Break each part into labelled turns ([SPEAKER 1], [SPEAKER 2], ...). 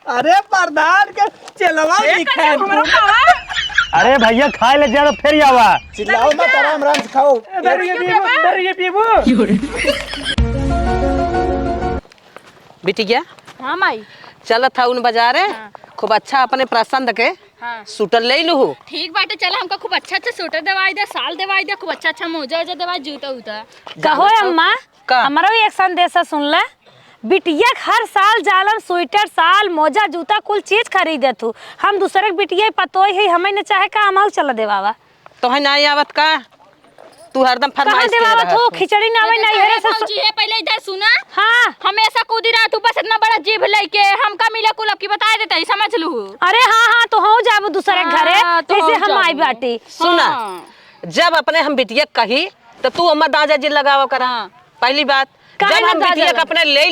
[SPEAKER 1] अरे प्रधान के चलवा
[SPEAKER 2] अरे भैया खाए ले जा फिर आवा
[SPEAKER 1] चिल्लाओ मत, आराम आराम से खाओ।
[SPEAKER 3] बिटिया
[SPEAKER 4] हाँ माई
[SPEAKER 3] चलत था उन बाजारे।
[SPEAKER 4] हाँ।
[SPEAKER 3] खूब अच्छा अपने पसंद के
[SPEAKER 4] हाँ।
[SPEAKER 3] सूटर ले लू।
[SPEAKER 4] ठीक बाटे, चला हमका खूब अच्छा अच्छा स्वेटर दवाई दे, साल दवाई दे, खूब अच्छा अच्छा मोजा ओजा दवाई, जूता उता।
[SPEAKER 5] कहो अम्मा
[SPEAKER 3] का?
[SPEAKER 5] हमारा भी एक संदेशा सुन ले। बिटिया हर साल जालन स्वेटर साल मोजा जूता कुल चीज खरीदे तू। हम दूसरे के बिटिया पतोई है, हमें न चाहे का हम चला देवावा
[SPEAKER 3] तो है नहीं आवत का? तू हरदम
[SPEAKER 5] कहां
[SPEAKER 3] फरमाइश
[SPEAKER 5] देवावा तू खिचड़ी ना आवे नहीं है
[SPEAKER 4] पहुंची है पहले इधर सुना।
[SPEAKER 5] हां
[SPEAKER 4] हमेशा कूदी रहा तू, बस इतना बड़ा जीभ लेके हमका मिला कुल की बता देता ही, समझ लू।
[SPEAKER 5] अरे हां तो हम जाब दूसरे के घरे
[SPEAKER 4] हाँ, तो
[SPEAKER 5] जैसे हम
[SPEAKER 4] जाबू।
[SPEAKER 5] आई बाटी।
[SPEAKER 3] सुना
[SPEAKER 4] हाँ।
[SPEAKER 3] जब अपने हम बिटिया कही तो तू अम्मा दादा जी लगावा करा। पहली बात
[SPEAKER 5] काहे
[SPEAKER 3] जब
[SPEAKER 5] ना
[SPEAKER 3] हम
[SPEAKER 5] दादा
[SPEAKER 3] बिटिया
[SPEAKER 5] लगा?
[SPEAKER 3] अपने ले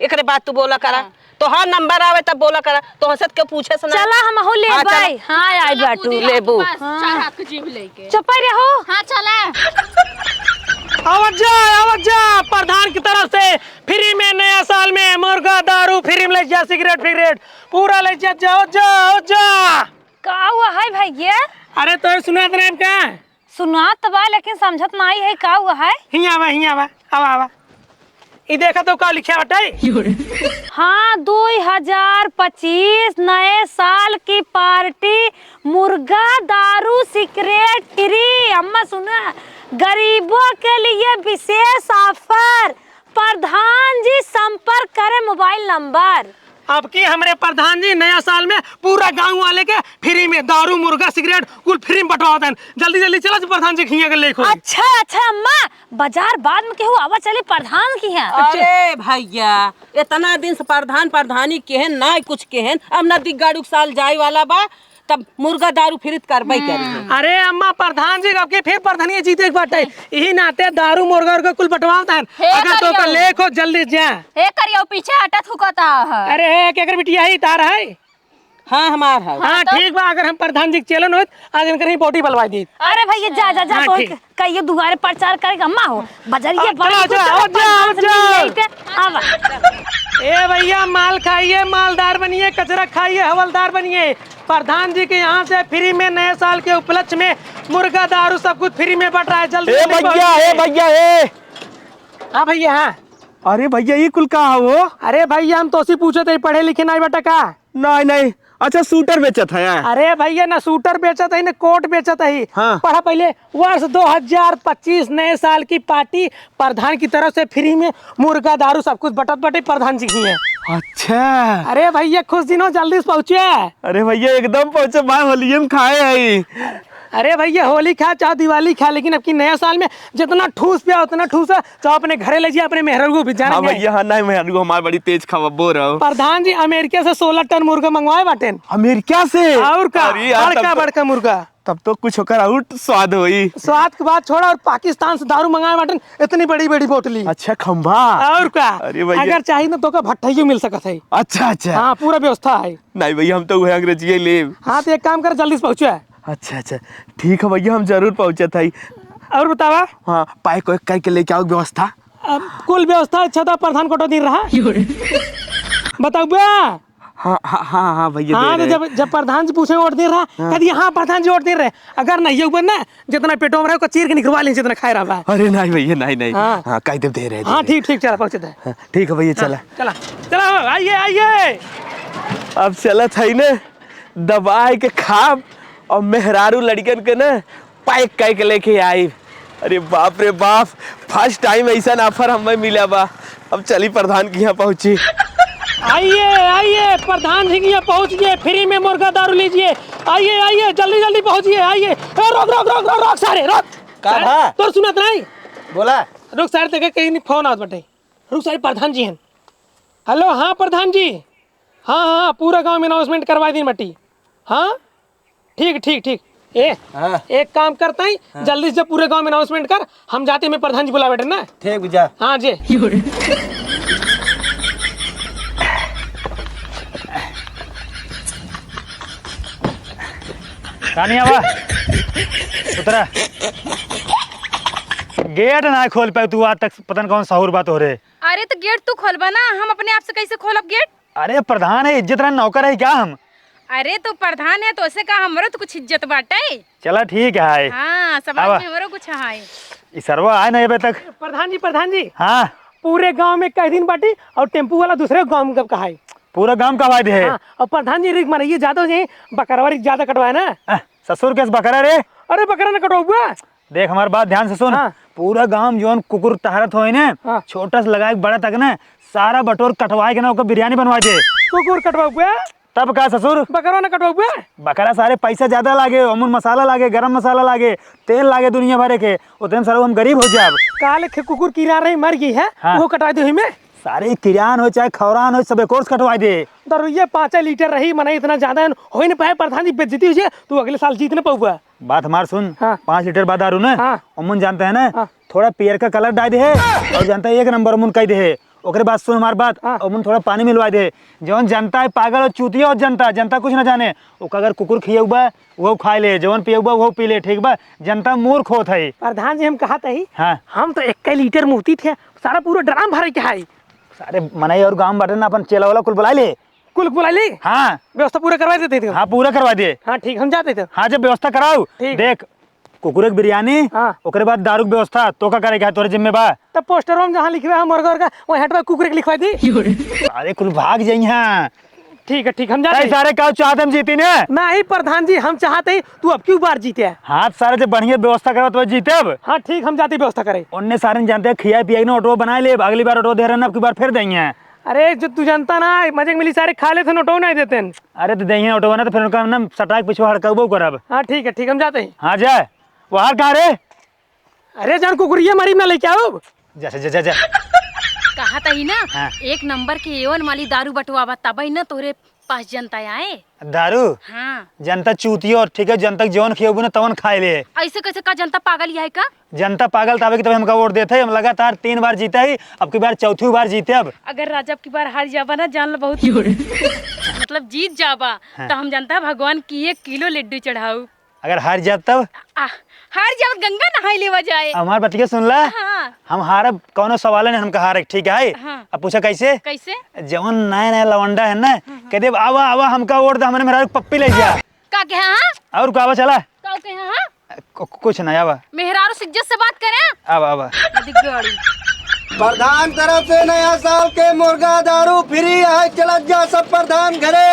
[SPEAKER 3] एकरे बात तू बोला करा। तो हाँ नंबर आवे तब बोला करा। तो हंसत के पूछे सुना
[SPEAKER 5] चला हम हो ले
[SPEAKER 3] हाँ,
[SPEAKER 5] भाई। हां आई
[SPEAKER 4] चला
[SPEAKER 5] बाटू
[SPEAKER 4] कूदी रहा
[SPEAKER 3] लेबू।
[SPEAKER 4] तू, बस चार हाथ की जीभ लेके।
[SPEAKER 5] चुप रहो।
[SPEAKER 4] हाँ चला।
[SPEAKER 2] आवाज जा प्रधान की तरफ से फ्री में नया साल में मुर्गा दारू फ्री में ले जा, सिगरेट पूरा ले जा। जाओ जाओ जा।
[SPEAKER 5] का हुआ है भैया?
[SPEAKER 2] अरे तो सुना नाम का
[SPEAKER 5] सुना तो बा लेकिन समझत नहीं है का हुआ है।
[SPEAKER 2] हिया आवा ई देखा तो का लिखा बटाई।
[SPEAKER 5] हाँ 2025 नए साल की पार्टी, मुर्गा दारू सिगरेट फ्री। अम्मा सुना, गरीबों के लिए विशेष ऑफर। प्रधान जी संपर्क करें मोबाइल नंबर।
[SPEAKER 2] अब की हमारे प्रधान जी नया साल में पूरा गांव वाले के फ्री में दारू मुर्गा सिगरेट कुल फ्री में बंटवाते हैं। जल्दी चला प्रधान जी खिया के लेखो।
[SPEAKER 5] अच्छा अम्मा बाजार बाद में केहू आवा चले प्रधान की है।
[SPEAKER 3] अरे भैया इतना दिन से प्रधानी केहन ना कुछ केहन। अब नदी गाड़ू साल जाए वाला बा तब मुर्गा दारू फिर करबई करी।
[SPEAKER 2] अरे अम्मा प्रधान जी अब के फिर प्रधानी जीते के बाटे यही नाते दारू मुर्गा और कुल बंटवाते हैं।
[SPEAKER 4] हे
[SPEAKER 2] अगर तो
[SPEAKER 4] करियो।
[SPEAKER 2] लेखो जल्दी जा।
[SPEAKER 4] हे करियो पीछे हटत हुकता है।
[SPEAKER 2] अरे है क्या कर बिटिया ही तार है।
[SPEAKER 3] हाँ हमार है।
[SPEAKER 2] हाँ ठीक बा, अगर हम प्रधान जी के चलन होत आज इनकर ही बोटी बलवा दी।
[SPEAKER 5] अरे भैया जा
[SPEAKER 2] हाँ,
[SPEAKER 5] तो
[SPEAKER 2] ठीक।
[SPEAKER 5] कहियो दुआरे प्रचार करेगा अम्मा हो बजरिया
[SPEAKER 2] चलो, ए भैया माल खाइए, मालदार बनिए, कचरा खाइए, हवलदार बनिए। प्रधान जी के यहाँ से फ्री में नए साल के उपलक्ष्य में मुर्गा दारू सब कुछ फ्री में बट रहा है। जल्दी
[SPEAKER 1] भैया
[SPEAKER 2] हाँ भैया हाँ।
[SPEAKER 1] अरे भैया ये कुल कहा वो?
[SPEAKER 2] अरे भैया हम तो पूछे थे पढ़े लिखे नहीं बेटा का।
[SPEAKER 1] नहीं अच्छा सूटर बेचत है।
[SPEAKER 2] अरे भैया ना सूटर बेचत है ना कोट बेचत है।
[SPEAKER 1] हाँ।
[SPEAKER 2] पढ़ा पहले वर्ष 2025 नए साल की पार्टी प्रधान की तरफ से फ्री में मुर्गा दारू सब कुछ बटत बटे प्रधान जी की है।
[SPEAKER 1] अच्छा
[SPEAKER 2] अरे भैया खुश दिनों जल्दी से पहुँचे।
[SPEAKER 1] अरे भैया एकदम पहुंचे भाई, होली में खाए है।
[SPEAKER 2] अरे भैया होली खा चाहे दिवाली खा, लेकिन अब की नया साल में जितना ठूस पिया उतना ठूस चाहे अपने घरे ले जाए, अपने मेहर को भी जाना।
[SPEAKER 1] हाँ भैया हाँ नहीं मैं हमारे बड़ी तेज खबो रहा।
[SPEAKER 2] प्रधान जी अमेरिका से 16 टन मुर्गा मंगवाए बाटे।
[SPEAKER 1] अमेरिका से?
[SPEAKER 2] और का
[SPEAKER 1] अरे यार,
[SPEAKER 2] बड़का मुर्गा।
[SPEAKER 1] तब तो कुछ होकर आउट स्वाद हुई।
[SPEAKER 2] स्वाद के बाद छोड़ा और पाकिस्तान से दारू मंगाए बाटे इतनी बड़ी बोतली।
[SPEAKER 1] अच्छा खंभा।
[SPEAKER 2] और का
[SPEAKER 1] अरे भैया
[SPEAKER 2] अगर चाहिए ना तो का भट्टाइयो मिल सकता है।
[SPEAKER 1] अच्छा
[SPEAKER 2] हाँ पूरा व्यवस्था है।
[SPEAKER 1] नहीं भैया हम तो वह अंग्रेजी ले।
[SPEAKER 2] हाँ तो एक काम कर जल्दी से पहुँचे।
[SPEAKER 1] अच्छा ठीक है भैया हम जरूर पहुंचे थे।
[SPEAKER 2] और बतावा।
[SPEAKER 1] हाँ पाए को करके लेके आओ व्यवस्था।
[SPEAKER 2] अब कुल व्यवस्था अच्छा था, प्रधान को तो दिन रहा बताओ बा।
[SPEAKER 1] हाँ भैया
[SPEAKER 2] हाँ तो जब प्रधान जी पूछे वोट दे रहा कभी हाँ प्रधान जी वोट दे रहे। अगर नहीं हो ना जितना पेटों में रहे चीर के निकलवा लें जितना खाए रहा।
[SPEAKER 1] अरे नहीं भैया नहीं
[SPEAKER 2] हाँ।
[SPEAKER 1] हाँ कायदे दे रहे।
[SPEAKER 2] हाँ ठीक चला पहुँचे थे।
[SPEAKER 1] हाँ, ठीक है भैया
[SPEAKER 2] चला आइए।
[SPEAKER 1] अब चला था ना दबाए के खाब और मेहरारू लड़कन के ना पैक कह के लेके आई। अरे बाप रे बाप फर्स्ट टाइम ऐसा ऑफर हमें मिला बा। अब चली प्रधान के यहाँ पहुंची।
[SPEAKER 2] आइए प्रधान जी के यहाँ पहुँच गए। फ्री में मुर्गा दारू लीजिए। आइए जल्दी पहुँचिए। आइए रोक सारे रोक। तो सुनत नहीं
[SPEAKER 1] बोला
[SPEAKER 2] रुक सारे देखे कहीं नहीं फोन आत बटे। रुक सारे प्रधान जी हैं। हेलो हाँ प्रधान जी। हाँ पूरा गांव में अनाउंसमेंट करवा दी मटी। हाँ ठीक एक काम करता है जल्दी से पूरे गांव में अनाउंसमेंट कर। हम जाते हैं प्रधान जी बुला बैठे ना।
[SPEAKER 1] ठीक भैया।
[SPEAKER 2] हाँ जी
[SPEAKER 6] उतरा गेट ना खोल पाए तू आज तक पता नहीं कौन साहुर बात हो रहे।
[SPEAKER 4] अरे तो गेट तू खोलबा ना, हम अपने आप से कैसे खोलब गेट?
[SPEAKER 6] अरे प्रधान है, इज्जत रहना नौकर है क्या हम?
[SPEAKER 7] अरे तो प्रधान है तो ऐसे का हमरो तो कुछ इज्जत बाटे।
[SPEAKER 6] चला ठीक है।
[SPEAKER 7] हाँ समाज में हमरो कुछ है।
[SPEAKER 6] इस सरवा आए ना अभी तक।
[SPEAKER 2] प्रधान जी
[SPEAKER 6] हाँ
[SPEAKER 2] पूरे गांव में कई दिन बाटी और टेम्पू वाला दूसरे गांव में कब कहा है?
[SPEAKER 6] पूरा गांव का वायदे है।
[SPEAKER 2] हाँ, और प्रधान जी रिक माने ये ज्यादा जी बकरवा रिक ज्यादा कटवाए ना।
[SPEAKER 6] ससुर कैसे बकरा रे?
[SPEAKER 2] अरे बकरा ना कटवाऊगा।
[SPEAKER 6] देख हमारी बात ध्यान से सुन।
[SPEAKER 2] हाँ।
[SPEAKER 6] पूरा गांव जोन कुकुर तहरत होए ना,
[SPEAKER 2] हाँ।
[SPEAKER 6] छोटा से लगाए बड़ा तक ना, सारा बटोर कटवाए के ना ओकर बिरयानी बनवा दे।
[SPEAKER 2] कुकुर कटवाऊगा
[SPEAKER 6] तब का ससुर?
[SPEAKER 2] बकरा ना कटवाऊगा।
[SPEAKER 6] बकरा सारे पैसा ज्यादा लागे, अमूल मसाला लागे, गरम मसाला लागे, तेल लागे दुनिया भरे के, उतने सारे हम गरीब हो जाए।
[SPEAKER 2] काले कुकुर कीड़ा रही मर गई है।
[SPEAKER 6] हाँ।
[SPEAKER 2] वो कटवा दे में
[SPEAKER 6] सारे किरान हो चाहे खौरान हो, सब कोर्स कटवा दे।
[SPEAKER 2] दरुइया 5 लीटर रही मना इतना ज्यादा हो नहीं पाए। प्रधान जी बेइज्जती हो जाए तू अगले साल जीत न पाऊगा।
[SPEAKER 6] बात हमार सुन।
[SPEAKER 2] हाँ।
[SPEAKER 6] 5 लीटर बाद दारू ना।
[SPEAKER 2] हाँ।
[SPEAKER 6] अमुन जानते हैं ना।
[SPEAKER 2] हाँ।
[SPEAKER 6] थोड़ा पियर का कलर डाल दे है और जानता है 1 नंबर अमुन कह दे है। ओकरे बाद सुन हमार बात।
[SPEAKER 2] हाँ।
[SPEAKER 6] अमुन थोड़ा पानी मिलवा दे। जौन जनता है पागल और चूतिया और जनता कुछ ना जाने। ओका अगर कुकुर खियौबा वो खा ले, जौन पियौबा वो पी ले, ठीक बा? जनता मूर्ख होत है।
[SPEAKER 2] प्रधान जी हम कहा ही
[SPEAKER 6] हाँ।
[SPEAKER 2] हम तो 1 लीटर मूर्ति थे, सारा पूरा ड्राम भरे के है।
[SPEAKER 6] सारे मनाई और गाँव बाटे ना, अपन चेला वाला कुल बुला ले।
[SPEAKER 2] कुल बुला ली।
[SPEAKER 6] हाँ
[SPEAKER 2] व्यवस्था पूरा करवा देते थे।
[SPEAKER 6] हाँ पूरा करवा दे।
[SPEAKER 2] हाँ ठीक हम जाते थे।
[SPEAKER 6] हाँ जब व्यवस्था कराओ।
[SPEAKER 2] ठीक।
[SPEAKER 6] देख कुकुर की बिरयानी,
[SPEAKER 2] हाँ।
[SPEAKER 6] ओकरे बाद दारू की व्यवस्था तो का करे क्या तोरे जिम्मे बा?
[SPEAKER 2] तब पोस्टर में जहाँ लिखवा है मुर्गा का वही हटवा कुकुर के लिखवा दी।
[SPEAKER 6] अरे कुल भाग जाई हैं।
[SPEAKER 2] ठीक है ठीक हम जाते हैं।
[SPEAKER 6] सारे काउ चाहते हम जीती ने।
[SPEAKER 2] नहीं प्रधान जी हम चाहते हैं तू अब क्यों बार जीते है।
[SPEAKER 6] हाथ सारे जब बढ़िया व्यवस्था करो तो जीते। अब
[SPEAKER 2] हाँ ठीक हम जाते व्यवस्था करें।
[SPEAKER 6] उनने सारे जानते हैं खिया पिया ना ऑटो बना ले, अगली बार ऑटो दे रहे ना, अब की बार फिर देंगे।
[SPEAKER 2] अरे जो तू जानता ना मजे मिली सारे खा ले थे नोटो नहीं देते हैं।
[SPEAKER 6] अरे तो देंगे ऑटो बना तो फिर उनका ना सटाक पिछवा हड़कबो करब।
[SPEAKER 2] हाँ ठीक है ठीक हम जाते हैं।
[SPEAKER 6] हाँ जाए वहां कहाँ रे?
[SPEAKER 2] अरे जान कुकुरिया मरीब ना लेके आओ।
[SPEAKER 6] जैसे जा, जा, जा।
[SPEAKER 7] कहा तही ना।
[SPEAKER 6] हाँ।
[SPEAKER 7] 1 नंबर के एवन वाली दारू बटवावा तबई ना तोरे पास जनता आए।
[SPEAKER 6] दारू
[SPEAKER 7] हाँ
[SPEAKER 6] जनता चूतियो और ठीक है, जनता जौन खियोबू ना तवन खाए ले।
[SPEAKER 7] ऐसे कैसे का जनता पागल है का?
[SPEAKER 6] जनता पागल ताबे की तब हमका वोट देते हैं। हम लगातार 3 बार जीते ही, अब की बार चौथी बार जीते। अब
[SPEAKER 7] अगर राजा की बार हार जाबा ना जान लो बहुत मतलब जीत जाबा।
[SPEAKER 6] हाँ।
[SPEAKER 7] तो हम जनता भगवान की 1 किलो लड्डू चढ़ाऊ।
[SPEAKER 6] अगर हार जाए तब
[SPEAKER 7] हार जाब गंगा नहाई लेवा जाए।
[SPEAKER 6] हमार बतिया सुन ला।
[SPEAKER 7] हाँ।
[SPEAKER 6] हम हारब कौनो सवाल नहीं, हमका हारे ठीक है।
[SPEAKER 7] हाँ।
[SPEAKER 6] अब पूछा कैसे?
[SPEAKER 7] कैसे?
[SPEAKER 6] जवन नया नया लवंडा है ना, कह दे आवा आवा हमका वोट दे, हमने मेरा पप्पी ले जा।
[SPEAKER 7] का के हाँ?
[SPEAKER 6] और कावा चला
[SPEAKER 7] का के हाँ?
[SPEAKER 6] कुछ नहीं। आवा
[SPEAKER 7] मेहरारू से इज्जत से बात करें।
[SPEAKER 6] आवा आवा।
[SPEAKER 8] प्रधान तरफ से नया साल के मुर्गा दारू फ्री है, चला जा सब प्रधान घरे।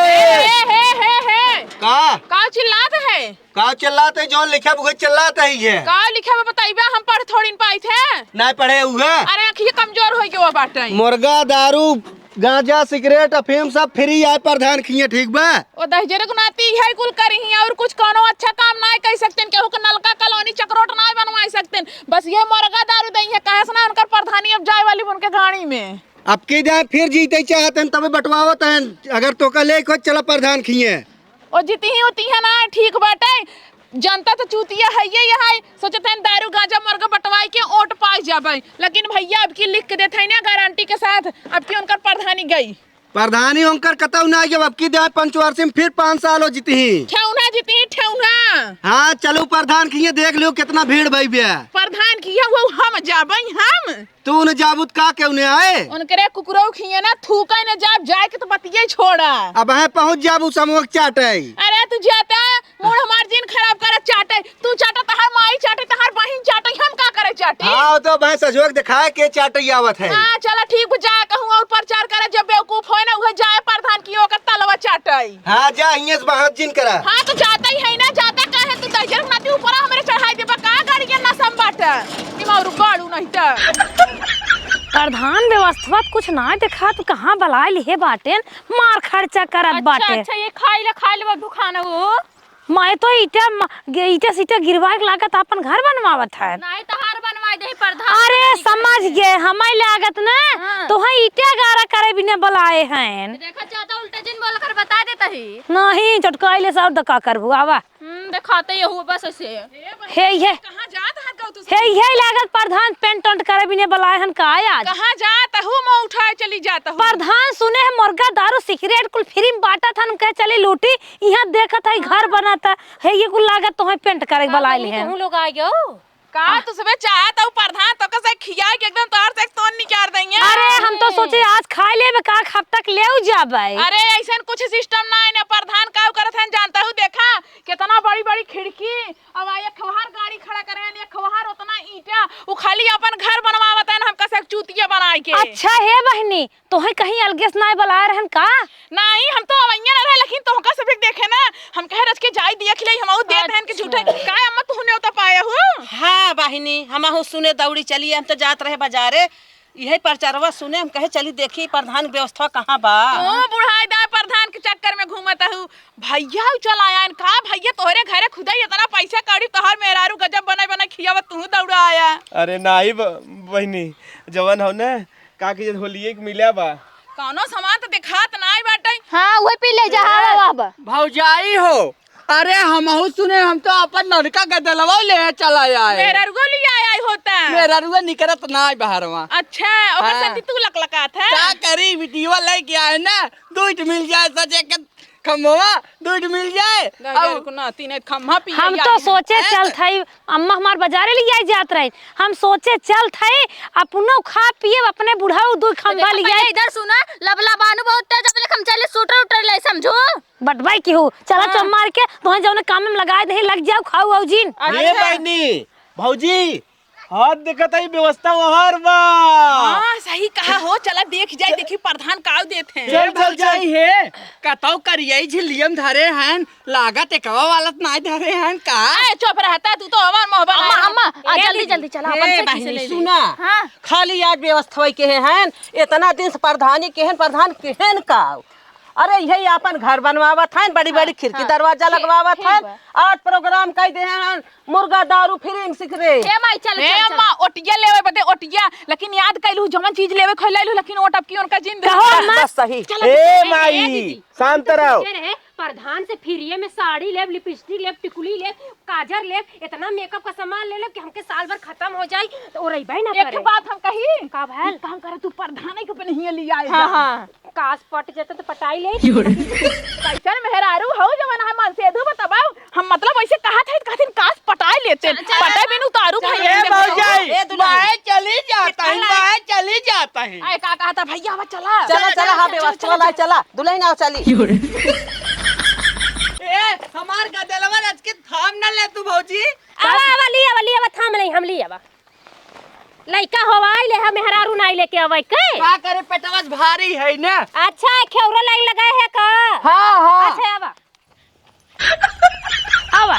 [SPEAKER 3] का चिल्लात है?
[SPEAKER 8] का चिल्लाते जो लिखा वो चिल्लाता ही है।
[SPEAKER 3] का लिखा है बताइबा हम पढ़ थोड़ी न पाई थे।
[SPEAKER 8] नहीं पढ़े हुए।
[SPEAKER 3] अरे आँखिए कमजोर हो गए वो बाटे।
[SPEAKER 8] मुर्गा दारू गांजा सिगरेट अफीम सब फ्री है प्रधान खिए, ठीक बा?
[SPEAKER 3] ओ दहजरे को नाती है कुल करही और कुछ कोनो अच्छा काम ना कर सकते केहू के नलका कॉलोनी चक्रोट ना बनवा सकते। बस ये मुर्गा दारू दई है कहे से ना उनकर प्रधानी अब जाए वाली उनके गाड़ी में।
[SPEAKER 8] अब के जाए फिर जीते चाहते हैं तबे बटवावत हैं। अगर तो का ले चला प्रधान खिए
[SPEAKER 3] और जीती ही होती है ना ठीक बाटे। जनता तो चूतिया है ये यहाँ सोचते हैं दारू गांजा मुर्गा बटवाई के ओट पास जाबे, लेकिन भैया अब की लिख के देते हैं ना गारंटी के साथ अब की उनकर प्रधानी गई।
[SPEAKER 8] प्रधानी होकर कतौ ना जब अब की जाए पंचवार्षिक में फिर 5 साल हो जीती ही।
[SPEAKER 3] ठेउना जीती ठेउना।
[SPEAKER 8] हाँ चलो प्रधान खिए देख लो कितना भीड़ भाई बिया।
[SPEAKER 3] प्रधान किया वो हम जाबे हम।
[SPEAKER 8] तू न जाबुत का क्यों ने आए?
[SPEAKER 3] उनकरे कुकुरो खिए ना थूका न जाब जाए के तो बतिये छोड़ा।
[SPEAKER 8] अब है पहुंच जाबू समोक चाटे।
[SPEAKER 3] अरे तू जाता मूड हमार दिन खराब कर चाटे। तू चाटा तहार माई चाटे तहार बहन चाटे हम का करे चाटे।
[SPEAKER 8] हाँ तो भाई सजोग दिखाए के चाटे आवत है।
[SPEAKER 3] हां चला ठीक जा कहूं और प्रचार करे जब बेवकूफ होए ना उहे जाए प्रधान की ओकर तलवा चाटे।
[SPEAKER 8] हां जा हिये से बाहर जिन करा।
[SPEAKER 3] हां तो जाता ही है ना जाता काहे तू दजर नाती ऊपर हमरे चढ़ाई देबा का गाड़ी के ना संबाटा निमारू गाड़ू नहीं त।
[SPEAKER 5] प्रधान व्यवस्था कुछ ना देखा तो कहाँ बलाए लिए बाटे मार खर्चा करत बाटे।
[SPEAKER 4] अच्छा ये खा ले दुखाना वो
[SPEAKER 5] मैं तो ईटा सीटा गिरवा के लागत अपन घर बनवावत है।
[SPEAKER 4] नहीं तो हार बनवा दे प्रधान।
[SPEAKER 5] अरे समझ गए हमें लागत ना।
[SPEAKER 4] हाँ।
[SPEAKER 5] तो है ईटा गारा करे बिना बुलाए हैं।
[SPEAKER 4] देखा चाहता उल्टा जिन बोल कर बता देता ही
[SPEAKER 5] नहीं चटकाइले सब दका करबू आवा।
[SPEAKER 4] दिखाते ये हुआ बस ऐसे
[SPEAKER 5] हे
[SPEAKER 3] कहां जात है कहू तू?
[SPEAKER 5] हे लागत प्रधान पेंट उंट करे बिना बुलाए हन का आज।
[SPEAKER 3] कहां जात हूं मैं उठाए चली जाता हूं।
[SPEAKER 5] प्रधान सुने है मुर्गा दारू सिगरेट कुल फ्री में बांटा था कहे चले लूटी यहाँ देखत है घर बनाता है ये कुल लागत तो है पेंट करे बुलाए लिए
[SPEAKER 4] तुम लोग आ गए
[SPEAKER 3] का तू सबे चाहत हूँ प्रधान तो कैसे खिया के एकदम तोहर से तोन निकाल देंगे।
[SPEAKER 5] अरे हम तो सोचे आज खाए ले का हफ्ता तक ले जाबे।
[SPEAKER 3] अरे ऐसा कुछ सिस्टम ना है ना प्रधान का करत है जानता हूँ देखा कितना बड़ी बड़ी खिड़की अब ये खवार गाड़ी खड़ा करे हैं ये खवार उतना ईटा वो खाली अपन घर बनवावत है हम कैसे चूतिया बनाए के।
[SPEAKER 5] अच्छा है बहनी तो है कहीं अलगेस ना बुला रहन का?
[SPEAKER 3] नहीं हम तो अवैया ना रहे लेकिन तो का सब देखे ना हम कह रच के जाई देख ले हम देत हैं कि झूठे काय अम्मा तूने उता पाया हो।
[SPEAKER 9] हाँ बहिनी हम सुने दौड़ी चली हम तो जात रहे बाजारे यही प्रचारवा सुने हम कहे चली देखी प्रधान व्यवस्था कहाँ बा।
[SPEAKER 3] ओ बुढ़ाई दा प्रधान के चक्कर में घूमत हूँ भैया चल आया का भैया तोहरे घरे खुदा इतना पैसा काढ़ी तोहर मेहरारू गजब बनाई बनाई खियावत तू दौड़ा आया।
[SPEAKER 1] अरे नाही बहनी जवन हो ना का के होलिए के मिला बा
[SPEAKER 3] कौनो सामान तो दिखात नाई बाटे।
[SPEAKER 4] हाँ वही पी ले जा बाबा
[SPEAKER 8] भौजाई हो अरे हमहू सुने हम तो अपन लड़का का दलवा ले चला आए
[SPEAKER 3] मेहरारू ले आया होता
[SPEAKER 8] मेरा रुआ निकलत ना बाहरवा।
[SPEAKER 3] अच्छा ओकर
[SPEAKER 8] हाँ।
[SPEAKER 3] संती तू लकलकात है
[SPEAKER 8] क्या करी वीडियो लेके आए ना दूध मिल जाए सजे के खम्भवा दूध मिल जाए
[SPEAKER 3] गजर को ना तीन खम्हा पी
[SPEAKER 5] हम तो सोचे चल थई अम्मा हमार बाजारे ले आई जात रहे हम सोचे चल थई अपनो खा पिए अपने बुढ़ाऊ दूध खंभा ले आई।
[SPEAKER 4] इधर सुना लबला बानू बहुत तेज अपने हम चले शूटर उटर ले समझो
[SPEAKER 5] बटवाई की हो चला चम मार के तो जौन काम में लगाए दे लग जाओ खाऊ आऊ जीन।
[SPEAKER 1] अरे बहनी भौजी हाथ देखत है व्यवस्था वहार बा।
[SPEAKER 3] हाँ सही कहा हो चला देख जाए देखी प्रधान काव देते हैं।
[SPEAKER 8] चल चल जाई है कतौ करिए झिलियम धरे हैं लागत एकवा वाला नहीं धरे हैं का।
[SPEAKER 3] ए चुप रहता तू तो हमार मोहब्बत
[SPEAKER 4] अम्मा अम्मा जल्दी जल्दी चला अपन से
[SPEAKER 9] बहिनी
[SPEAKER 4] ले
[SPEAKER 9] सुना
[SPEAKER 4] हाँ
[SPEAKER 9] खाली आज व्यवस्था के हैं इतना दिन से प्रधानी केहन प्रधान केहन का अरे यही अपन घर बनवावत हैं बड़ी बड़ी खिड़की दरवाजा लगवावत हैं आज प्रोग्राम कह दे हैं मुर्गा दारू फ्री सीख रे।
[SPEAKER 4] हे माई चल
[SPEAKER 3] ए अम्मा ओटिया लेवे बदे ओटिया लेकिन याद कैलू जमन चीज लेवे खैलैलू लेकिन ओट अब की उनका जिंदगी
[SPEAKER 9] बस सही
[SPEAKER 1] ए माई शांत रहो।
[SPEAKER 7] प्रधान से फ्री में साड़ी लेब लिपस्टिक लेब टिकुली लेब काजर लेब इतना मेकअप का सामान ले लेब कि हमके साल भर खत्म हो जाई तो ओ रही ना
[SPEAKER 3] एक
[SPEAKER 7] करे।
[SPEAKER 3] बात हम कही
[SPEAKER 7] का भैल
[SPEAKER 3] काम करे तू प्रधान के पहले ले आए
[SPEAKER 7] हाँ हाँ काश पट जते तो पटाई ले
[SPEAKER 3] कैसन मेहरारू हो जवन हम मन से दू बताओ हम मतलब ऐसे कहा था कहथिन काश पटाई लेते पटाई बिनु तारू भैया
[SPEAKER 8] ए भौजाई
[SPEAKER 9] ए दुल्हन।
[SPEAKER 8] बाहर चली जाता है बाहर चली जाता है।
[SPEAKER 3] ए का कहा था भैया अब चला
[SPEAKER 9] चला चला हाँ व्यवस्था ला चला दुल्हन आओ चली
[SPEAKER 8] ए हमार गदलवा रच के थाम न ले तू भौजी।
[SPEAKER 7] आवा थाम ले हम लिए आवा लइका होवाई ले हम मेहरारू नाई लेके आवे के
[SPEAKER 8] का करे पेटवा भारी है ना।
[SPEAKER 7] अच्छा खेवरा लाइन लगाए है का।
[SPEAKER 8] हाँ हाँ
[SPEAKER 7] अच्छा आवा आवा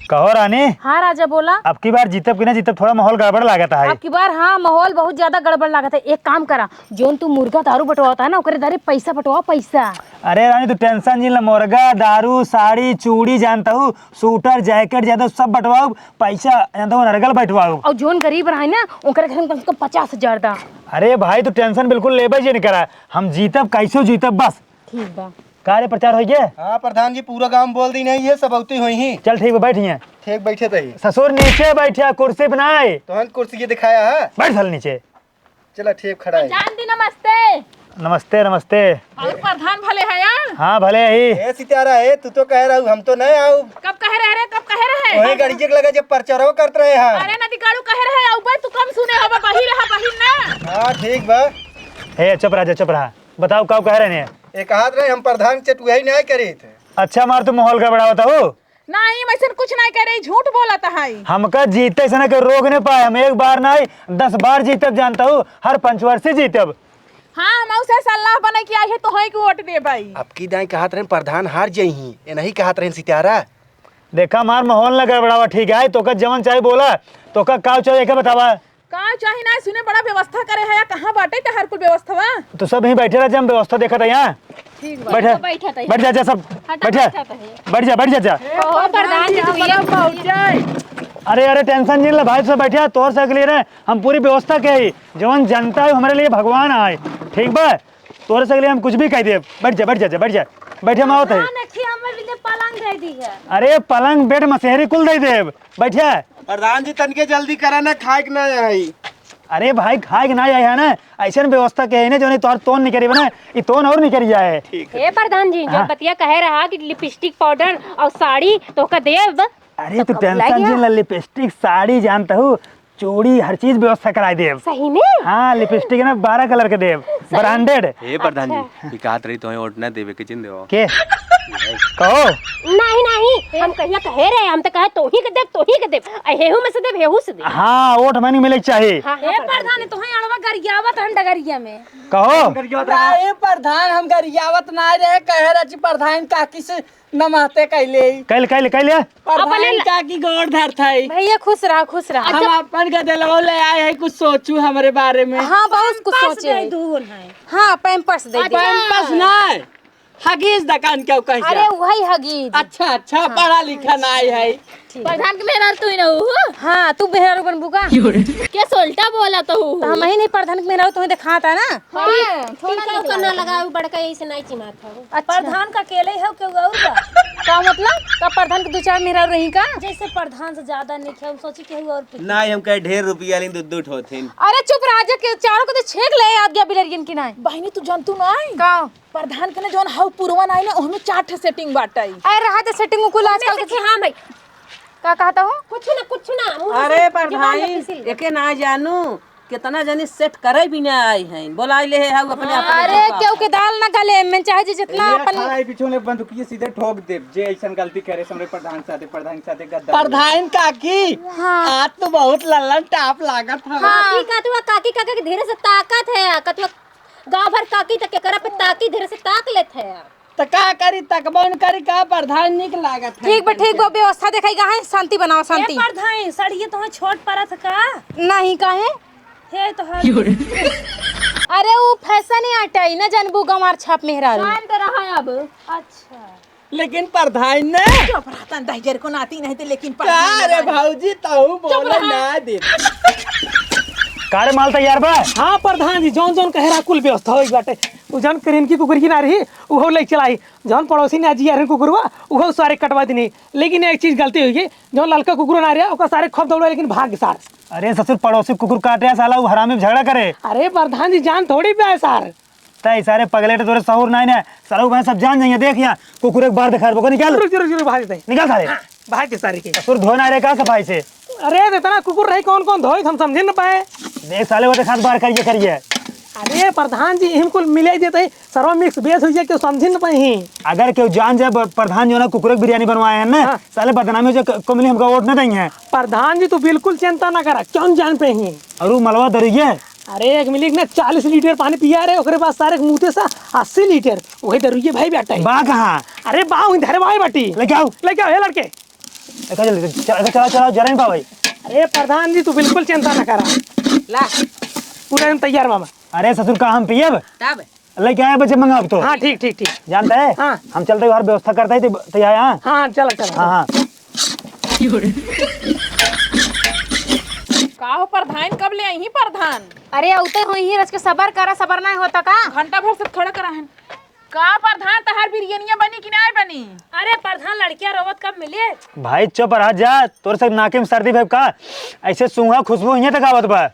[SPEAKER 6] कहो रानी
[SPEAKER 5] हाँ राजा बोला।
[SPEAKER 6] अब की बार जीतब कि ना जीतब थोड़ा माहौल गड़बड़ लागत है।
[SPEAKER 5] अब की बार हाँ माहौल बहुत ज्यादा गड़बड़ लागत है। एक काम करा जोन तू मुर्गा दारू बटवाता है ना ओकरे दारे पैसा बटवाओ पैसा।
[SPEAKER 6] अरे रानी तू टेंशन जिन मुर्गा दारू साड़ी चूड़ी जानता हूँ सूटर जैकेट ज्यादा सब बटवाओ पैसा जानता हूँ नरगल बैठवाओ।
[SPEAKER 5] और जोन गरीब रहे ना ओकरे घर में कम से कम 50,000 दा।
[SPEAKER 6] अरे भाई तू टेंशन बिल्कुल लेबे जी नहीं करा हम जीतब कैसे जीतब बस।
[SPEAKER 5] ठीक बा
[SPEAKER 6] कार्य प्रचार हो गया।
[SPEAKER 8] हाँ प्रधान जी पूरा गांव बोल दी नहीं है सब औती हुई ही।
[SPEAKER 6] चल ठीक है बैठिए।
[SPEAKER 8] ठीक बैठे थे
[SPEAKER 6] ससुर नीचे बैठा कुर्सी बनाए
[SPEAKER 8] तो हम कुर्सी ये दिखाया है।
[SPEAKER 6] बैठ चल नीचे।
[SPEAKER 8] चला ठीक खड़ा है।
[SPEAKER 3] जान दी नमस्ते
[SPEAKER 6] नमस्ते नमस्ते।
[SPEAKER 3] और प्रधान भले है यार
[SPEAKER 6] हाँ भले ही।
[SPEAKER 8] ए सितारा है तू तो कह रहा हूँ हम तो नहीं आऊ।
[SPEAKER 3] कब कह रहे कब कह रहे
[SPEAKER 8] वही गाड़ी जग लगा जब प्रचारो करते रहे हैं।
[SPEAKER 3] अरे नदी गाड़ू कह रहे आऊ बे तू कम सुने हवा बही रहा बही ना।
[SPEAKER 8] हाँ ठीक बा
[SPEAKER 6] हे चुप रहा चुप रहा बताओ कब कह रहे हैं।
[SPEAKER 8] एक हाथ रहे हम प्रधान चटुआ ही नहीं करे थे।
[SPEAKER 6] अच्छा मार तू माहौल गड़बड़ावता हो।
[SPEAKER 3] नहीं मैं कुछ नहीं करे झूठ बोला था
[SPEAKER 6] हमका जीते से के रोक नहीं पाए हम एक बार नहीं 10 बार जीतब जानता हूँ हर पंचवर्षीय जीतब।
[SPEAKER 3] हाँ हम उसे सलाह बने कि आई है तो है कि वोट दे भाई।
[SPEAKER 8] अब की दाई कहत रहे प्रधान हार जाई ये नहीं कहत रहे सितारा।
[SPEAKER 6] देखा मार माहौल न गड़बड़ावा ठीक है तो का जवन चाहे बोला तो का काव चाहिए क्या बतावा।
[SPEAKER 3] का चाहे ना सुने बड़ा व्यवस्था करे है कहाँ बाटे तो हर कुल व्यवस्था
[SPEAKER 6] तो सब यहीं बैठे रह जब व्यवस्था देखा था यहाँ। बैठे बैठ जा सब बैठे बैठ जा।
[SPEAKER 7] प्रधान जी
[SPEAKER 6] अरे अरे टेंशन नहीं ले भाई सब बैठे तोर से लिए रहे हम पूरी व्यवस्था के ही जवन जनता है हमारे लिए भगवान आए ठीक बा तोर से लिए हम कुछ भी कह दे। बैठ जा बैठे माओ थे।
[SPEAKER 5] पलंग दे दी है।
[SPEAKER 6] अरे पलंग बेड मशहरी कुल दे दे बैठे।
[SPEAKER 8] प्रधान जी तन के जल्दी करा ना खाए के ना आई।
[SPEAKER 6] अरे भाई खाए के ना आए है ना ऐसे व्यवस्था के है ना जो नहीं तोर तोन नहीं करी बना ये तोन और नहीं करी जाए।
[SPEAKER 7] हे प्रधान जी जो बतिया कहे रहा कि लिपस्टिक पाउडर और साड़ी तो का देव
[SPEAKER 6] अरे तू टेंशन जिन लिपस्टिक साड़ी जानता हूँ चूड़ी हर चीज व्यवस्था कराई देव।
[SPEAKER 7] सही में?
[SPEAKER 6] हाँ लिपस्टिक ना 12 कलर के देव ब्रांडेड।
[SPEAKER 1] हे प्रधान जी बिकात रही तो वोट ना देवे के चिन्ह देव
[SPEAKER 6] के कहो
[SPEAKER 7] नहीं हम कहिया कहे रहे, हम तो कहे तो ही के देव हेहू में से देव हेहू से देव।
[SPEAKER 6] हाँ वोट हमें मिले चाहिए।
[SPEAKER 5] ए प्रधान तोहे अड़वा गरियावत हन डगरिया में
[SPEAKER 6] कहो
[SPEAKER 9] अरे प्रधान हम गरियावत ना रहे कहे रची प्रधान काकी से नमस्ते कैले
[SPEAKER 6] कैल
[SPEAKER 9] प्रधान काकी गोड़ धर थाई
[SPEAKER 5] भैया खुश रहा
[SPEAKER 9] हम अपन गदलवा ले आए हैं कुछ सोचू हमारे बारे में।
[SPEAKER 5] हाँ बहुत कुछ सोचे हाँ पैम्पर्स दे दे।
[SPEAKER 9] पैम्पर्स ना हगीज दुकान क्यों कह
[SPEAKER 5] अरे वही हगीज।
[SPEAKER 9] अच्छा पढ़ा लिखा ना है
[SPEAKER 4] प्रधान के मेहरारू तू ही ना हो।
[SPEAKER 5] हाँ तू बेहरा बन बुका
[SPEAKER 4] क्या सोल्टा बोला तो हूँ।
[SPEAKER 5] हम ही नहीं प्रधान के मेहरा तुम्हें दिखाता ना।
[SPEAKER 7] थोड़ा करना लगा बड़का ऐसे नहीं चिमात हो।
[SPEAKER 5] अच्छा। प्रधान का अकेले है क्यों और का मतलब का प्रधान के 2-4 मेहरा रही का जैसे प्रधान से ज्यादा नहीं हम सोची के और
[SPEAKER 1] ना हम कहे ढेर रुपया लेन दूध होथिन।
[SPEAKER 5] अरे चुप राजा के चारों को तो छेक ले आ गया बिलरियन की ना
[SPEAKER 3] बहिनी तू जानतू नहीं
[SPEAKER 5] का
[SPEAKER 3] प्रधान के ना जोन हाउ पुरवन आई ना ओहमे 4 ठे सेटिंग बाटाई।
[SPEAKER 5] अरे रहा तो सेटिंग कुल आजकल के। हाँ भाई का कहता हूँ
[SPEAKER 7] कुछ ना मुंह से
[SPEAKER 9] अरे
[SPEAKER 7] जबान
[SPEAKER 9] प्रधान
[SPEAKER 7] में पिसिल दे।
[SPEAKER 9] एके ना जानू कितना जनी सेट करे भी ना आई हैं बोला ले है अपने
[SPEAKER 5] अरे क्यों के दाल ना गले मैं चाहे जितना अपन
[SPEAKER 10] पीछे ने बंदूकिया सीधे ठोक दे जे ऐसन गलती करे हमरे प्रधान साथे गद्दार
[SPEAKER 9] प्रधान काकी आज तो बहुत लल्लन टाप लागत है।
[SPEAKER 7] काकी काका के धीरे से ताकत है कतवा गांव भर काकी तक के करा पे ताकी धीरे से ताक लेत है।
[SPEAKER 9] तो का करी तकबन करी का प्रधान निक लागत है।
[SPEAKER 5] ठीक बा व्यवस्था देखाई है शांति बनाओ शांति।
[SPEAKER 7] प्रधान सड़िए तो छोट पड़त का
[SPEAKER 5] नहीं काहे
[SPEAKER 7] हे तो
[SPEAKER 5] अरे वो फैशन ही हटाई ना जानबू गमार छाप मेहरा
[SPEAKER 7] शाम तो रहा है अब।
[SPEAKER 5] अच्छा
[SPEAKER 9] लेकिन प्रधान ने
[SPEAKER 3] चुप रहता दहजर को नाती नहीं थे लेकिन
[SPEAKER 9] अरे भाऊजी ताऊ बोला ना दे
[SPEAKER 6] कार्य माल तैयार बा।
[SPEAKER 2] हाँ प्रधान जी जौन जौन कहे रहा कुल व्यवस्था हो बाटे जौन करीन की कुकुर की ना रही वो ले चलाई जौन पड़ोसी ने आज यार कुकुरवा वो सारे कटवा दी नहीं। लेकिन एक चीज गलती हुई जौन लड़का कुकुर ना रहा उसका सारे खप दौड़ा लेकिन भाग सार।
[SPEAKER 6] अरे ससुर पड़ोसी कुकुर काट रहा साला वो हरामी झगड़ा करे।
[SPEAKER 2] अरे प्रधान जी जान थोड़ी पे है सार
[SPEAKER 6] तय सारे पगलेटे तोरे सहूर नहीं ना साला वो सब जान जाइए देख यहाँ कुकुर एक बार दिखा दो निकाल
[SPEAKER 2] जरूर भाग देते
[SPEAKER 6] निकाल सारे
[SPEAKER 2] भाग के सारे के
[SPEAKER 6] ससुर धो ना रहे का सफाई से।
[SPEAKER 2] अरे इतना कुकुर रही कौन कौन धोई हम समझे न पाए
[SPEAKER 6] देख साले वो खास बार करिए।
[SPEAKER 2] अरे प्रधान जी इनको मिले देते सर्व मिक्स बेस हुई क्यों समझे न पाई।
[SPEAKER 6] अगर क्यों जान जाए प्रधान जो ना कुकुर बिरयानी बनवाए हैं ना साले बदनामी जो को मिली हमका वोट न देंगे।
[SPEAKER 2] प्रधान जी तो बिल्कुल चिंता ना करा क्यों जान पे ही
[SPEAKER 6] और मलवा दरिए।
[SPEAKER 2] अरे एक मिली ने 40 लीटर पानी पिया रहे ओकरे बाद सारे मुँह से 80 लीटर वही दरुए भाई बैठा है।
[SPEAKER 6] बा कहाँ
[SPEAKER 2] अरे बाऊ इधर भाई बाटी लेके आओ हे लड़के
[SPEAKER 6] जल्दी चला जरा नहीं पाई।
[SPEAKER 2] अरे प्रधान जी तू बिल्कुल चिंता ना करा
[SPEAKER 9] ला
[SPEAKER 2] पूरा दिन तैयार मामा।
[SPEAKER 6] अरे ससुर का हम पिए
[SPEAKER 9] तब
[SPEAKER 6] लेके आए बच्चे मंगा अब तो।
[SPEAKER 2] हाँ ठीक
[SPEAKER 6] जानता है
[SPEAKER 2] हाँ।
[SPEAKER 6] हम चलते बाहर व्यवस्था करते है तैयार। हाँ
[SPEAKER 2] हाँ चलो
[SPEAKER 6] हाँ
[SPEAKER 3] का हो प्रधान कब ले आई प्रधान।
[SPEAKER 5] अरे औते होई रच के सबर करा सबर नहीं होता का
[SPEAKER 3] घंटा भर से खड़ा करा है का प्रधान तहार बिरयानिया बनी कि नहीं बनी।
[SPEAKER 5] अरे प्रधान लड़कियां रोवत कब मिले
[SPEAKER 6] भाई चुप रह जा तोर से नाके में सर्दी भैब का ऐसे सूंघा खुशबू यहाँ तक आवत बा।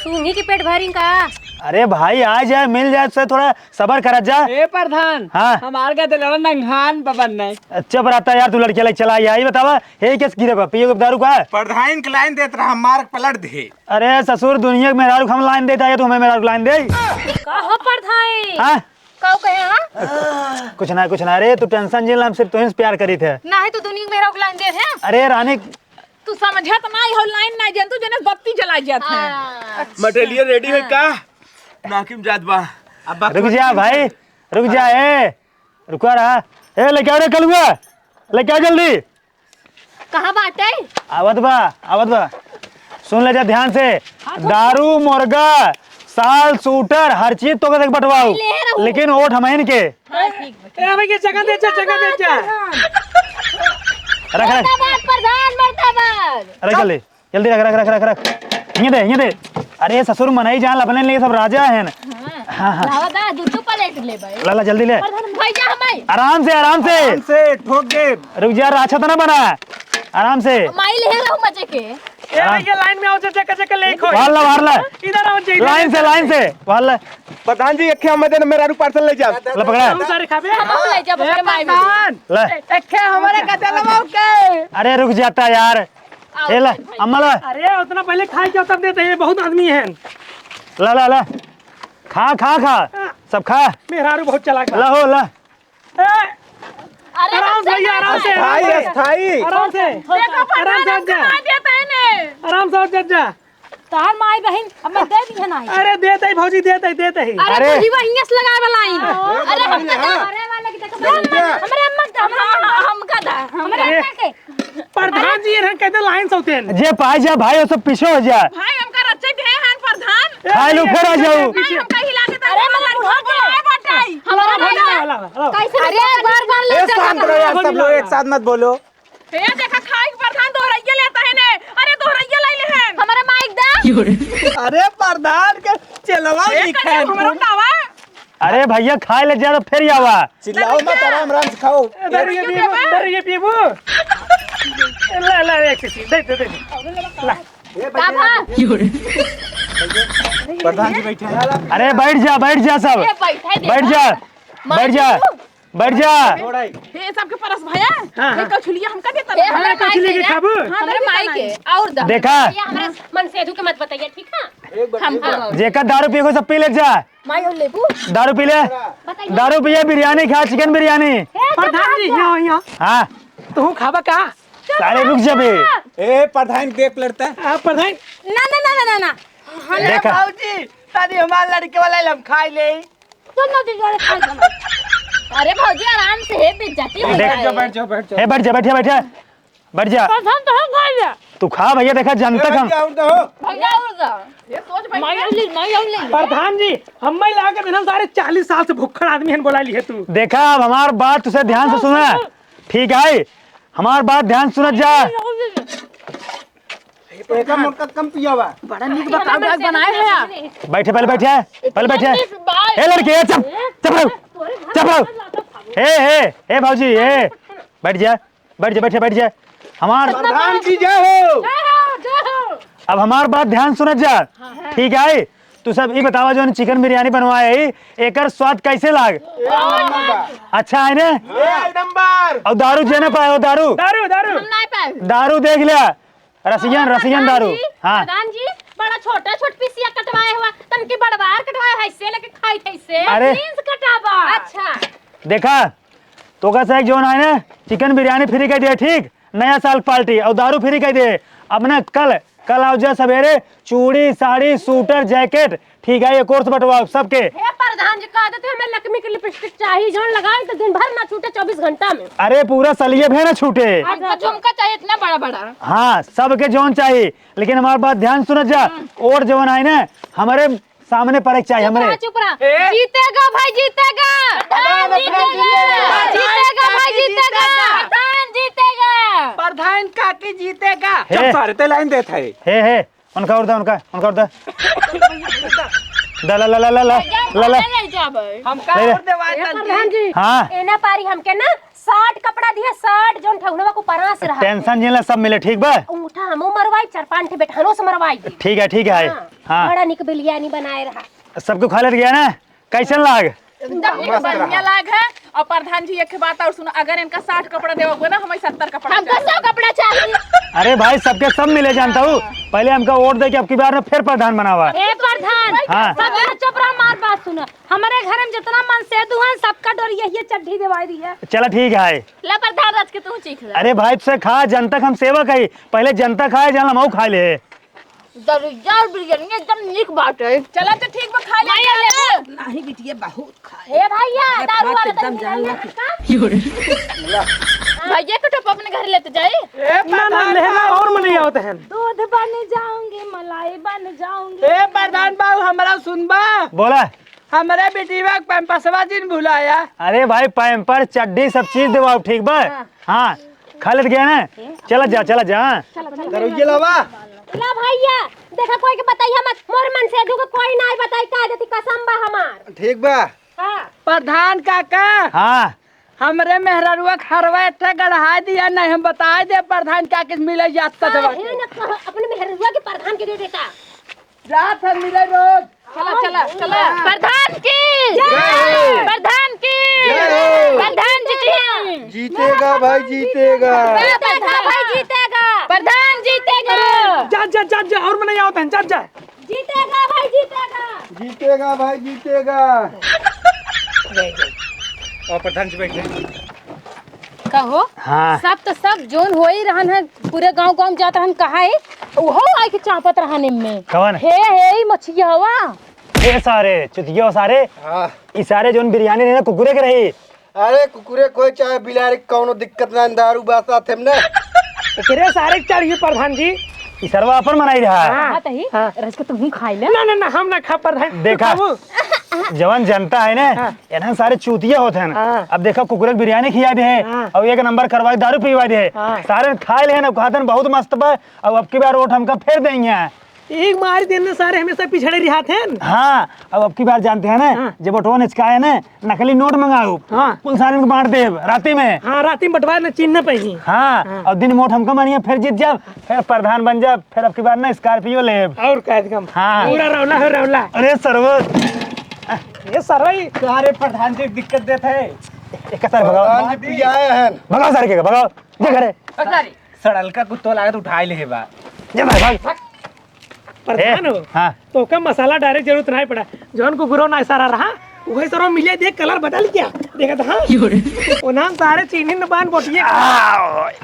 [SPEAKER 7] सूंघी के पेट भरी का।
[SPEAKER 6] अरे भाई आ जाए मिल जाए तो थोड़ा सबर कर जा।
[SPEAKER 9] ए प्रधान
[SPEAKER 6] हाँ
[SPEAKER 9] हमार का दिलवा नंगान बबन नहीं
[SPEAKER 6] अच्छा बराता यार तू लड़के लाइक चला आई बतावा हे किस गिरे बा पियो दारू का
[SPEAKER 10] प्रधान के लाइन देत रहा मार्ग पलट दे।
[SPEAKER 6] अरे ससुर दुनिया में मेरा हम लाइन देता है तो हमें मेरा लाइन दे।
[SPEAKER 5] का हो प्रधान
[SPEAKER 6] हाँ
[SPEAKER 5] का कहे हां
[SPEAKER 6] कुछ ना रे तू टेंशन जिला हम सिर्फ तुझे प्यार करी थे
[SPEAKER 5] नहीं तो दुनिया में मेरा लाइन दे है।
[SPEAKER 6] अरे रानी
[SPEAKER 3] तू समझत नहीं हो लाइन नहीं जन तू जने बत्ती जलाई जात है।
[SPEAKER 1] मटेरियल रेडी है का नाकिम जात बा।
[SPEAKER 6] रुक जा भाई रुक जा रुका रहा ए लेके आ रे कलुआ लेके आ जल्दी।
[SPEAKER 7] कहाँ बात है
[SPEAKER 6] आवत बा सुन ले जा ध्यान से दारू मुर्गा साल सूटर हर चीज तो देख बटवाओ लेकिन वोट हमें के
[SPEAKER 2] जगह दे
[SPEAKER 6] रख
[SPEAKER 7] प्रधान मर्दाबाद
[SPEAKER 6] रख जल्दी रख ये दे। अरे ससुर मनाई जान लपने लिए सब राजा हैं। हाँ
[SPEAKER 7] लावा दूध प्लेट ले भाई
[SPEAKER 6] लाला जल्दी ले
[SPEAKER 7] भाई जा हमें
[SPEAKER 6] आराम से
[SPEAKER 10] ठोक दे
[SPEAKER 6] रुक जा राछा तो ना बना आराम से
[SPEAKER 7] माई ले रहू मजे के
[SPEAKER 2] ए भैया लाइन में आओ चक्कर चक्कर ले खो
[SPEAKER 6] वार ला
[SPEAKER 2] इधर आओ जी
[SPEAKER 6] लाइन से वार ला
[SPEAKER 1] प्रधान जी एक हमें देना मेरा पार्सल ले जाओ
[SPEAKER 6] ले पकड़ा
[SPEAKER 2] तू सारे खाबे
[SPEAKER 3] हम ले जा बकरे माई में
[SPEAKER 6] ले
[SPEAKER 3] एखे हमारे कते लमाओ के
[SPEAKER 6] अरे रुक जाता यार ए ले अम्मा ला
[SPEAKER 2] अरे उतना पहले खाई जाओ तब देते हैं बहुत आदमी हैं
[SPEAKER 6] ला खा सब खा
[SPEAKER 2] मेहरारू बहुत चलाक
[SPEAKER 6] ला हो ला
[SPEAKER 3] अरे
[SPEAKER 2] आराम से भैया आराम से आराम से
[SPEAKER 3] देखो
[SPEAKER 2] आराम से
[SPEAKER 3] प्रधान कमा देता है ने
[SPEAKER 2] आराम से जा
[SPEAKER 5] तोहर माई बहन हमें दे दी है ना
[SPEAKER 2] अरे देते ही भौजी देते ही
[SPEAKER 5] अरे तू ही इंग्लिश लगाए वाला लाइन अरे अरे वाले की देखो हमारे अम्मा हमका दा हमारे अम्मा के
[SPEAKER 2] प्रधान जी रहन कहते लाइन से होते हैं
[SPEAKER 6] जे पाई जा भाई वो सब पीछे हो जा
[SPEAKER 3] भाई हमका रच्चे दे हैं प्रधान
[SPEAKER 6] खाई लो फिर आ जाओ
[SPEAKER 3] भाई हमका हिला के अरे मैं बुढ़ा के बटाई
[SPEAKER 2] हमारा भैया
[SPEAKER 5] कैसे अरे बार बार ले
[SPEAKER 10] शांत रहो यार सब लोग एक साथ मत बोलो
[SPEAKER 3] हे देखा खाई प्रधान दोहराइया लेता है ने अरे दोहराइया ले ले हैं हमारा माइक दा
[SPEAKER 10] अरे प्रधान के चलवा
[SPEAKER 3] हमारा दावा
[SPEAKER 6] अरे भैया खाए ले जा तो फिर आवा
[SPEAKER 10] चिल्लाओ मत आराम से खाओ
[SPEAKER 2] इधर ये पीबू ला एक सी दे ला
[SPEAKER 10] प्रधान जी बैठे हैं
[SPEAKER 6] अरे बैठ जा सब बैठ जा
[SPEAKER 3] हे सबके परस भैया
[SPEAKER 2] हाँ।
[SPEAKER 3] हे कछुलिया हमका देता
[SPEAKER 2] ए हमारे कछली के खाबू
[SPEAKER 3] हमारे माई के और दा
[SPEAKER 6] देखा
[SPEAKER 7] हमारे मन से के मत बताइए ठीक है
[SPEAKER 3] हम
[SPEAKER 6] जेकर दारू पिए को सब पी ले जा
[SPEAKER 3] माई और लेबू
[SPEAKER 6] दारू पी ले दारू पिए बिरयानी खा चिकन बिरयानी
[SPEAKER 2] प्रधान जी यहाँ
[SPEAKER 6] हाँ
[SPEAKER 2] तू खाबा का
[SPEAKER 6] सारे रुक जा बे
[SPEAKER 10] ए प्रधान देख लड़ता है
[SPEAKER 2] प्रधान
[SPEAKER 5] ना
[SPEAKER 6] देखा
[SPEAKER 10] तादी हमारे लड़के वाला हम खाई ले
[SPEAKER 5] तुम ना दीजिए खाई
[SPEAKER 7] अरे भौजी आराम से है बिक जाती है
[SPEAKER 6] देख
[SPEAKER 10] बैठ जाओ
[SPEAKER 6] ए बैठ जा
[SPEAKER 5] प्रधान तो हम खाई जा
[SPEAKER 6] तू खा भैया देखा जनता हम
[SPEAKER 3] भैया और दा ये सोच भाई
[SPEAKER 5] माई और ले
[SPEAKER 2] प्रधान जी हम मैं ला के बिना सारे 40 साल से भुक्खड़ आदमी हैं बोला लिए तू
[SPEAKER 6] देखा अब हमार बात तुझे ध्यान से सुना ठीक है हमार बात ध्यान सुनत जा
[SPEAKER 10] एक मुर्गा कम पिया हुआ
[SPEAKER 3] बड़ा नीक बताओ बनाए हैं
[SPEAKER 6] बैठे पहले बैठे ए लड़के चप रहो ए भौजी ए बैठ जा हमार
[SPEAKER 10] प्रधान जी जाओ
[SPEAKER 6] अब हमार बात ध्यान सुनत जा ठीक है तू सब ये बतावा जो चिकन बिरयानी बनवाए एकर स्वाद कैसे लाग अच्छा है ने
[SPEAKER 10] नंबर
[SPEAKER 6] और दारू जे न पाए दारू दारू देख लिया रसियन दारू हाँ
[SPEAKER 7] प्रधान जी बड़ा छोटा पीसिया कटवाए हुआ तनके बड़वार कटवाए है इससे लेके खाई थे इससे
[SPEAKER 6] अरे।
[SPEAKER 7] जींस कटावा अच्छा
[SPEAKER 6] देखा तो का एक जोन है ना चिकन बिरयानी फ्री कर दिया ठीक नया साल पार्टी और दारू फ्री कर दिए अब ना कल आओ जा सवेरे चूड़ी साड़ी सूटर जैकेट ठीक है ये कोर्स बटवाओ सबके
[SPEAKER 7] हे प्रधान जी कह देते हमें लक्ष्मी की लिपस्टिक चाहिए जोन लगाए तो दिन भर ना छूटे 24 घंटा में
[SPEAKER 6] अरे पूरा सलिए भी ना छूटे
[SPEAKER 3] हमका झुमका चाहिए इतना बड़ा बड़ा
[SPEAKER 6] हाँ सबके जोन चाहिए लेकिन हमारी बात ध्यान सुनत जा और जोन है ना हमारे सामने पर चाहिए हमारे
[SPEAKER 7] चुप रहा जीतेगा भाई जीतेगा
[SPEAKER 10] प्रधान काकी जीतेगा
[SPEAKER 6] हे।
[SPEAKER 10] जब सारे लाइन देता है
[SPEAKER 6] हे उनका उड़ता ला
[SPEAKER 10] हमका
[SPEAKER 6] ले ले।
[SPEAKER 10] और देवाता
[SPEAKER 7] प्रधान जी
[SPEAKER 6] हाँ
[SPEAKER 7] एना पारी हमके ना 60 कपड़ा दिया 60 जोन ठगुनवा को परास रहा
[SPEAKER 6] टेंशन जिला सब मिले ठीक बा
[SPEAKER 7] अंगूठा हमो मरवाई 4-5 बेटानो से मरवाई दी
[SPEAKER 6] ठीक है हाँ
[SPEAKER 7] बड़ा निक बिरयानी बनाए रहा
[SPEAKER 6] सबको खा ले गया ना कैसन लाग
[SPEAKER 3] बढ़िया लाग है और प्रधान जी एक बात और सुनो अगर इनका 60 कपड़ा देओगे ना हमें 70 कपड़ा
[SPEAKER 7] हमको 100 कपड़ा चाहिए
[SPEAKER 6] अरे भाई सबके सब मिले जानता हूँ पहले हमका वोट दे के अब की बार में फिर प्रधान बना हुआ
[SPEAKER 5] ए प्रधान
[SPEAKER 6] हाँ।
[SPEAKER 5] सब चुप रहो मार बात सुनो हमारे घर में जितना मन से दुहन सबका डोर यही चड्ढी दिवाई दी है
[SPEAKER 6] चला ठीक है
[SPEAKER 3] ला प्रधान राज के तू चीख ले
[SPEAKER 6] अरे भाई तुझसे खा जनता हम सेवा कही पहले जनता खाए जान हम खा ले
[SPEAKER 3] दरिया बिरयानी एकदम नीक बात है चला तो ठीक बा खा ले
[SPEAKER 9] नहीं बिटिया बहुत खाए
[SPEAKER 7] ए भैया दारू वाला एकदम जान
[SPEAKER 3] भैया के टप अपने घर लेते जाए
[SPEAKER 2] ना लेना और मनी होते हैं
[SPEAKER 5] दूध बन जाऊंगी मलाई बन जाऊंगी
[SPEAKER 10] ए प्रधान बाबू हमारा सुनबा
[SPEAKER 6] बोला
[SPEAKER 10] हमारे बेटीवा पैंपसवा दिन भुलाया
[SPEAKER 6] अरे भाई पैम्पर चड्डी सब चीज दबाओ ठीक बा हाँ खा ले गया ना चला जा
[SPEAKER 8] दरुइया लावा
[SPEAKER 7] ना भैया देखा कोई के बताइए मत मोर मन से दुगो कोई नहीं बताई का देती कसम बा हमार
[SPEAKER 8] ठीक बा
[SPEAKER 7] हां
[SPEAKER 10] प्रधान काका
[SPEAKER 6] हाँ
[SPEAKER 11] हमरे मेहररुआ खरवा इतना गढ़ा दिया नहीं हम बता दे प्रधान क्या किस मिले जाता था
[SPEAKER 7] अपने मेहररुआ के प्रधान के दे देता
[SPEAKER 11] रात हम मिले रोज
[SPEAKER 3] चला चला चला
[SPEAKER 4] प्रधान की प्रधान की प्रधान जी
[SPEAKER 8] जीतेगा भाई जीतेगा।
[SPEAKER 4] प्रधान भाई जीतेगा प्रधान जीतेगा
[SPEAKER 2] जा जा जा जा और मना आओ जा जा
[SPEAKER 7] जीतेगा भाई जीतेगा
[SPEAKER 8] जीतेगा भाई जीतेगा।
[SPEAKER 10] और प्रधान जी बैठ जाए।
[SPEAKER 7] कहो
[SPEAKER 6] हाँ
[SPEAKER 7] सब तो सब जोन हो ही रहन है पूरे गांव गांव जाता हन कहा है ओहो आई के चापत रहने में
[SPEAKER 6] कौन
[SPEAKER 7] हे मछिया हवा
[SPEAKER 6] ये सारे चुतियो सारे
[SPEAKER 8] हाँ
[SPEAKER 6] ई सारे जोन बिरयानी ने कुकुरे के रही
[SPEAKER 8] अरे कुकुरे कोई चाहे बिलारी कौनो दिक्कत ना दारू बासा थे ने
[SPEAKER 2] तेरे सारे चाहिए प्रधान जी
[SPEAKER 6] ई सरवा अपन मनाई रहा है
[SPEAKER 7] हाँ तही रस के तुम खा ले
[SPEAKER 2] ना ना ना हम ना खा प्रधान
[SPEAKER 6] देखा जवान जनता है ना यहाँ सारे चूतिया होते हैं अब देखा कुकुरे की बिरयानी खिया दे है और एक नंबर करवा दारू पीवा दे है सारे खा ले ना कहते बहुत मस्त बा अब की बार वोट हमका फेर देंगे
[SPEAKER 2] एक मार देने सारे हमेशा पिछड़े रिहाते हैं
[SPEAKER 6] हाँ अब की बार जानते हैं ना जब वोटवा निचकाए ना नकली नोट मंगाओ पुलिस को बांट दे राती में
[SPEAKER 2] हाँ राती में बंटवा न चिन्ह पे
[SPEAKER 6] हाँ और दिन वोट हमका मानिए फिर जीत जाब फिर प्रधान बन जाब फिर अब की बार ना स्कॉर्पियो ले
[SPEAKER 2] और कम
[SPEAKER 6] हाँ
[SPEAKER 2] पूरा रौला है रौला
[SPEAKER 6] अरे सरवर
[SPEAKER 2] ये सरवाई
[SPEAKER 10] सारे प्रधान जी दिक्कत देते हैं।
[SPEAKER 6] एक सर भगाओ
[SPEAKER 8] प्रधान जी भी आए हैं।
[SPEAKER 6] भगाओ सर के भगाओ जे घरे
[SPEAKER 10] सड़ल का कुत्तो लागत उठाए ले बा।
[SPEAKER 6] जे भाग
[SPEAKER 2] प्रधान हो
[SPEAKER 6] हाँ
[SPEAKER 2] तो का मसाला डायरेक्ट जरूरत नहीं पड़ा जौन को गुरो ना सारा रहा वही सरो मिले देख कलर बदल क्या देखा था वो नाम सारे चीनी न बान बोटिए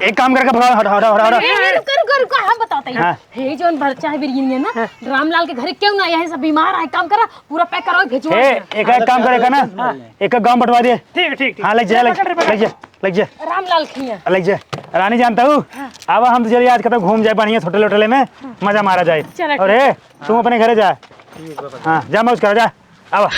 [SPEAKER 6] एक काम करके भगाओ हटाओ हटाओ हटाओ
[SPEAKER 7] रुको हम बताते हैं हे जोन भरचा है बिरयानी है ना रामलाल के घर क्यों ना यही सब बीमार है काम करा पूरा पैक करो भेजो
[SPEAKER 6] एक काम करेगा ना एक गांव बंटवा दे
[SPEAKER 2] ठीक ठीक
[SPEAKER 6] हाँ लग जा
[SPEAKER 7] रामलाल खिया
[SPEAKER 6] लग जा रानी जानता हूँ अब हम तो चलिए आज कतौ घूम जाए बढ़िया होटल होटल में मजा मारा जाए और तुम अपने घरे जा हाँ जा मौज कर जा अब